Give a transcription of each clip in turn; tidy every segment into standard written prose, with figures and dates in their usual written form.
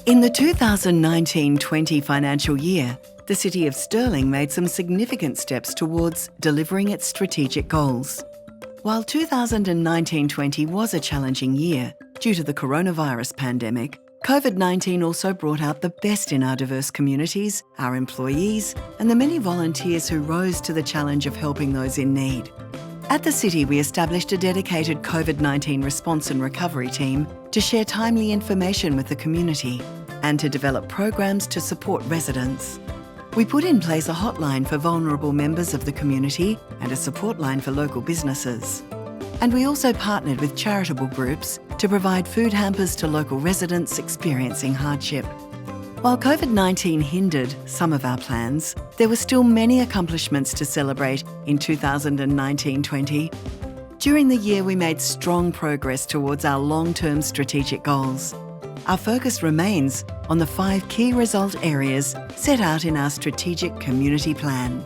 In the 2019-20 financial year, the City of Stirling made some significant steps towards delivering its strategic goals. While 2019-20 was a challenging year due to the coronavirus pandemic, COVID-19 also brought out the best in our diverse communities, our employees, and the many volunteers who rose to the challenge of helping those in need. At the City, we established a dedicated COVID-19 response and recovery team to share timely information with the community and to develop programs to support residents. We put in place a hotline for vulnerable members of the community and a support line for local businesses. And we also partnered with charitable groups to provide food hampers to local residents experiencing hardship. While COVID-19 hindered some of our plans, there were still many accomplishments to celebrate in 2019-20. During the year, we made strong progress towards our long-term strategic goals. Our focus remains on the 5 key result areas set out in our strategic community plan.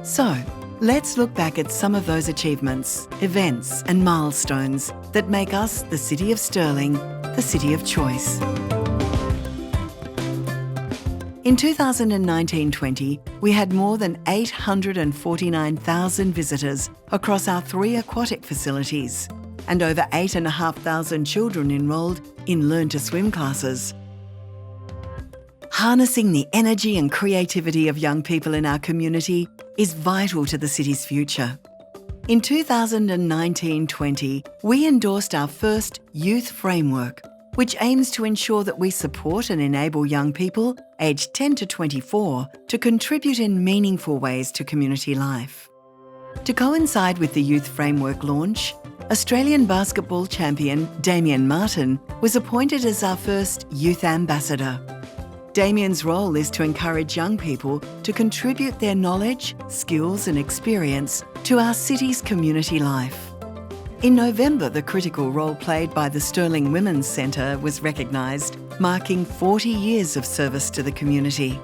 So, let's look back at some of those achievements, events and milestones that make us the City of Stirling, the City of Choice. In 2019-20, we had more than 849,000 visitors across our 3 aquatic facilities and over 8,500 children enrolled in Learn to Swim classes. Harnessing the energy and creativity of young people in our community is vital to the city's future. In 2019-20, we endorsed our first youth framework, which aims to ensure that we support and enable young people aged 10 to 24 to contribute in meaningful ways to community life. To coincide with the Youth Framework launch, Australian basketball champion Damien Martin was appointed as our first Youth Ambassador. Damien's role is to encourage young people to contribute their knowledge, skills and experience to our city's community life. In November, the critical role played by the Stirling Women's Centre was recognised, marking 40 years of service to the community.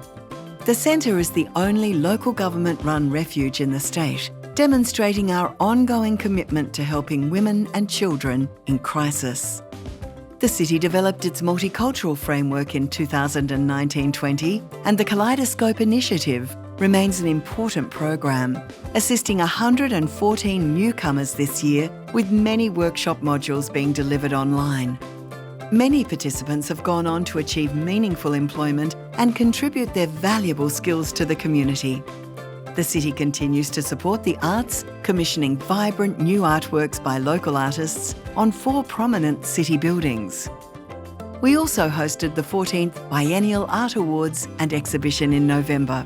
The centre is the only local government-run refuge in the state, demonstrating our ongoing commitment to helping women and children in crisis. The city developed its multicultural framework in 2019-20, and the Kaleidoscope Initiative remains an important program, assisting 114 newcomers this year, with many workshop modules being delivered online. Many participants have gone on to achieve meaningful employment and contribute their valuable skills to the community. The city continues to support the arts, commissioning vibrant new artworks by local artists on 4 prominent city buildings. We also hosted the 14th Biennial Art Awards and exhibition in November.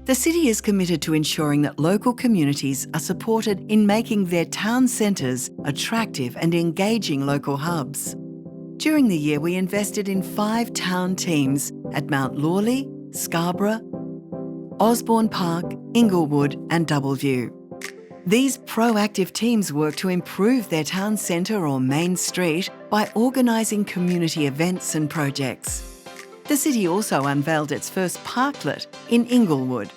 The city is committed to ensuring that local communities are supported in making their town centres attractive and engaging local hubs. During the year, we invested in 5 town teams at Mount Lawley, Scarborough, Osborne Park, Inglewood and Doubleview. These proactive teams work to improve their town centre or main street by organising community events and projects. The city also unveiled its first parklet in Inglewood.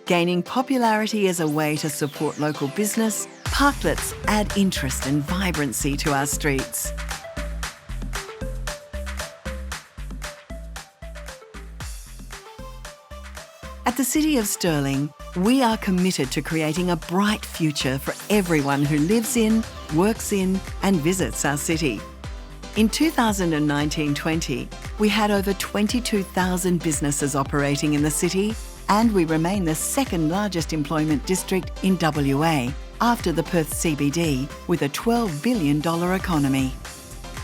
Gaining popularity as a way to support local business, parklets add interest and vibrancy to our streets. At the City of Stirling, we are committed to creating a bright future for everyone who lives in, works in and visits our city. In 2019-20, we had over 22,000 businesses operating in the city, and we remain the 2nd largest employment district in WA after the Perth CBD, with a $12 billion economy.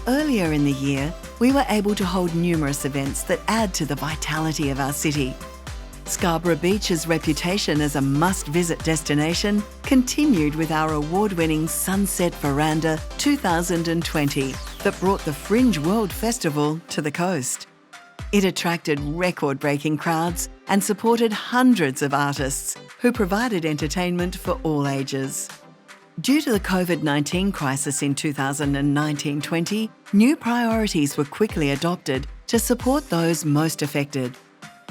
Earlier in the year, we were able to hold numerous events that add to the vitality of our city. Scarborough Beach's reputation as a must-visit destination continued with our award-winning Sunset Veranda 2020 that brought the Fringe World Festival to the coast. It attracted record-breaking crowds and supported hundreds of artists who provided entertainment for all ages. Due to the COVID-19 crisis in 2019-20, new priorities were quickly adopted to support those most affected.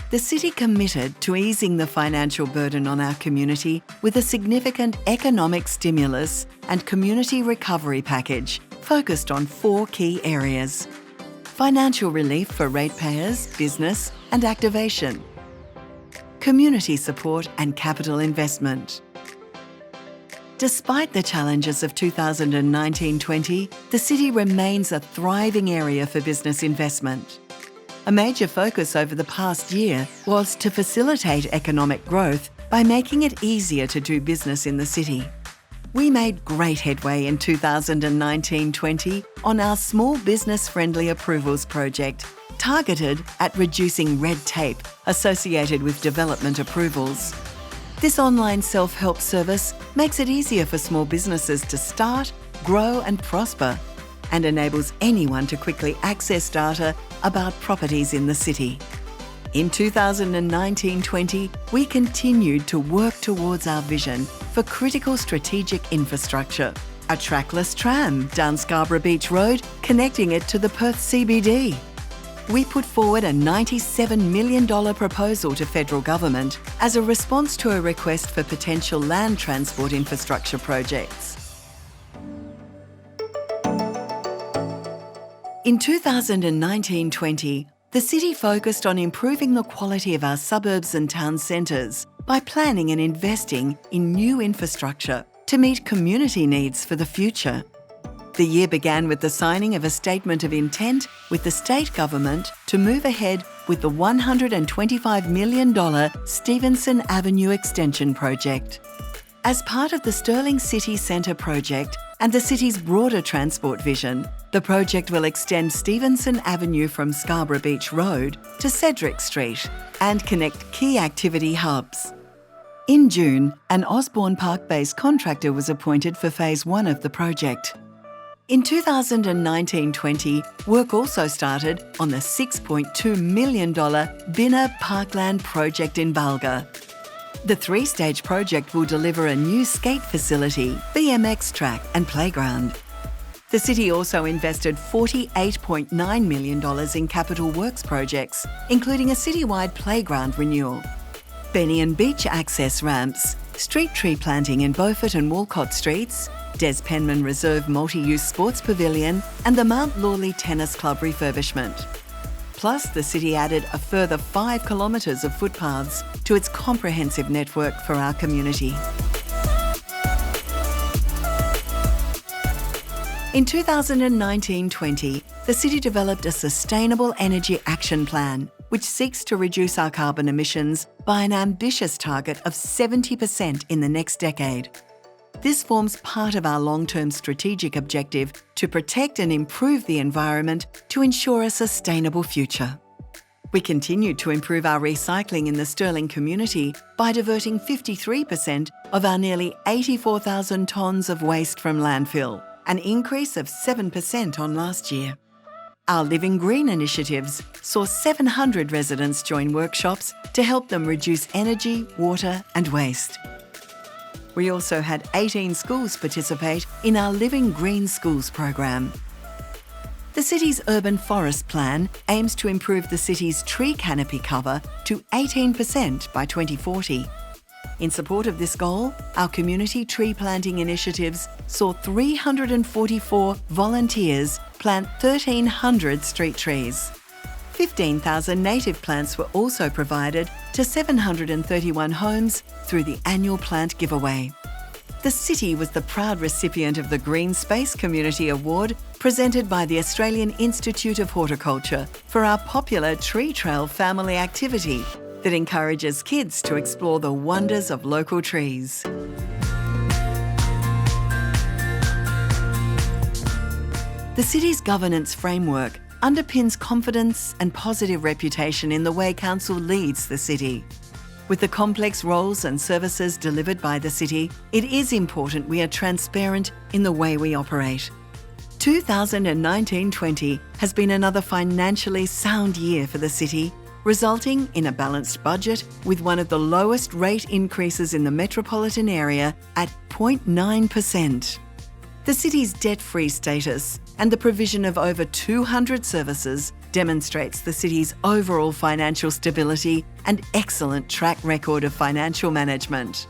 The city committed to easing the financial burden on our community with a significant economic stimulus and community recovery package focused on 4 key areas. financial relief for ratepayers, business and activation, community support and capital investment. Despite the challenges of 2019-20, the city remains a thriving area for business investment. A major focus over the past year was to facilitate economic growth by making it easier to do business in the city. We made great headway in 2019-20 on our small business-friendly approvals project, targeted at reducing red tape associated with development approvals. This online self-help service makes it easier for small businesses to start, grow and prosper, and enables anyone to quickly access data about properties in the city. In 2019-20, we continued to work towards our vision for critical strategic infrastructure. A trackless tram down Scarborough Beach Road, connecting it to the Perth CBD. We put forward a $97 million proposal to federal government as a response to a request for potential land transport infrastructure projects. In 2019-20, the city focused on improving the quality of our suburbs and town centres by planning and investing in new infrastructure to meet community needs for the future. The year began with the signing of a statement of intent with the state government to move ahead with the $125 million Stevenson Avenue Extension project. As part of the Stirling City Centre project and the city's broader transport vision, the project will extend Stevenson Avenue from Scarborough Beach Road to Cedric Street and connect key activity hubs. In June, an Osborne Park-based contractor was appointed for Phase 1 of the project. In 2019-20, work also started on the $6.2 million Binner Parkland project in Balga. The three-stage project will deliver a new skate facility, BMX track and playground. The city also invested $48.9 million in capital works projects, including a citywide playground renewal, Benny and Beach access ramps, street tree planting in Beaufort and Walcott Streets, Des Penman Reserve multi-use sports pavilion and the Mount Lawley Tennis Club refurbishment. Plus, the city added a further 5 kilometres of footpaths to its comprehensive network for our community. In 2019-20, the city developed a Sustainable Energy Action Plan, which seeks to reduce our carbon emissions by an ambitious target of 70% in the next decade. This forms part of our long-term strategic objective to protect and improve the environment to ensure a sustainable future. We continued to improve our recycling in the Stirling community by diverting 53% of our nearly 84,000 tonnes of waste from landfill, an increase of 7% on last year. Our Living Green initiatives saw 700 residents join workshops to help them reduce energy, water and waste. We also had 18 schools participate in our Living Green Schools program. The city's urban forest plan aims to improve the city's tree canopy cover to 18% by 2040. In support of this goal, our community tree planting initiatives saw 344 volunteers plant 1,300 street trees. 15,000 native plants were also provided to 731 homes through the annual plant giveaway. The city was the proud recipient of the Green Space Community Award presented by the Australian Institute of Horticulture for our popular Tree Trail family activity that encourages kids to explore the wonders of local trees. The city's governance framework underpins confidence and positive reputation in the way council leads the city. With the complex roles and services delivered by the city, it is important we are transparent in the way we operate. 2019-20 has been another financially sound year for the city, resulting in a balanced budget with one of the lowest rate increases in the metropolitan area at 0.9%. The city's debt-free status and the provision of over 200 services demonstrates the city's overall financial stability and excellent track record of financial management.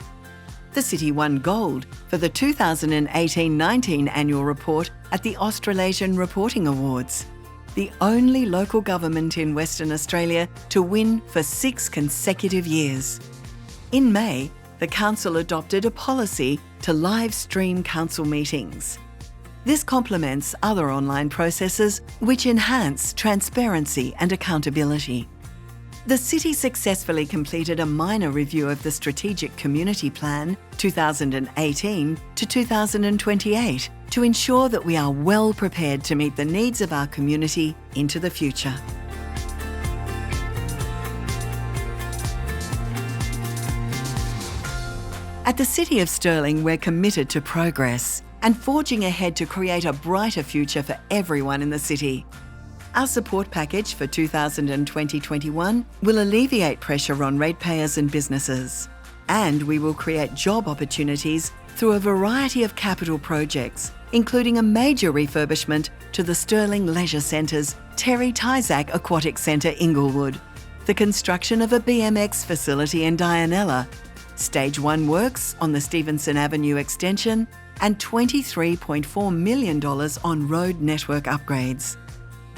The city won gold for the 2018-19 annual report at the Australasian Reporting Awards. the only local government in Western Australia to win for 6 consecutive years. In May, the Council adopted a policy to live stream council meetings. This complements other online processes which enhance transparency and accountability. The City successfully completed a minor review of the Strategic Community Plan 2018 to 2028 to ensure that we are well prepared to meet the needs of our community into the future. At the City of Stirling, we're committed to progress and forging ahead to create a brighter future for everyone in the city. Our support package for 2020-21 will alleviate pressure on ratepayers and businesses, and we will create job opportunities through a variety of capital projects, including a major refurbishment to the Stirling Leisure Centre's Terry Tyzack Aquatic Centre, Inglewood, the construction of a BMX facility in Dianella, Stage 1 works on the Stevenson Avenue extension, and $23.4 million on road network upgrades.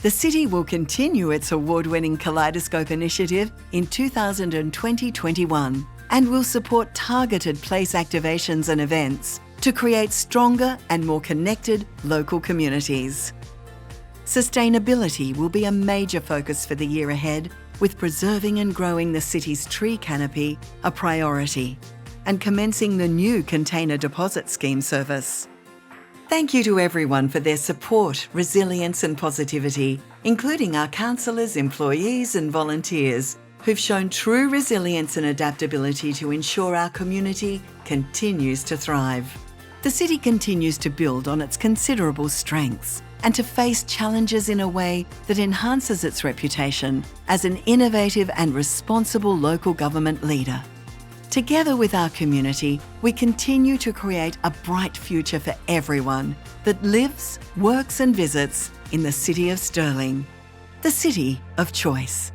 The City will continue its award-winning Kaleidoscope initiative in 2020-21 and will support targeted place activations and events to create stronger and more connected local communities. Sustainability will be a major focus for the year ahead, with preserving and growing the city's tree canopy a priority and commencing the new Container Deposit Scheme service. Thank you to everyone for their support, resilience and positivity, including our councillors, employees and volunteers, who've shown true resilience and adaptability to ensure our community continues to thrive. The City continues to build on its considerable strengths and to face challenges in a way that enhances its reputation as an innovative and responsible local government leader. Together with our community, we continue to create a bright future for everyone that lives, works and visits in the City of Stirling, the City of Choice.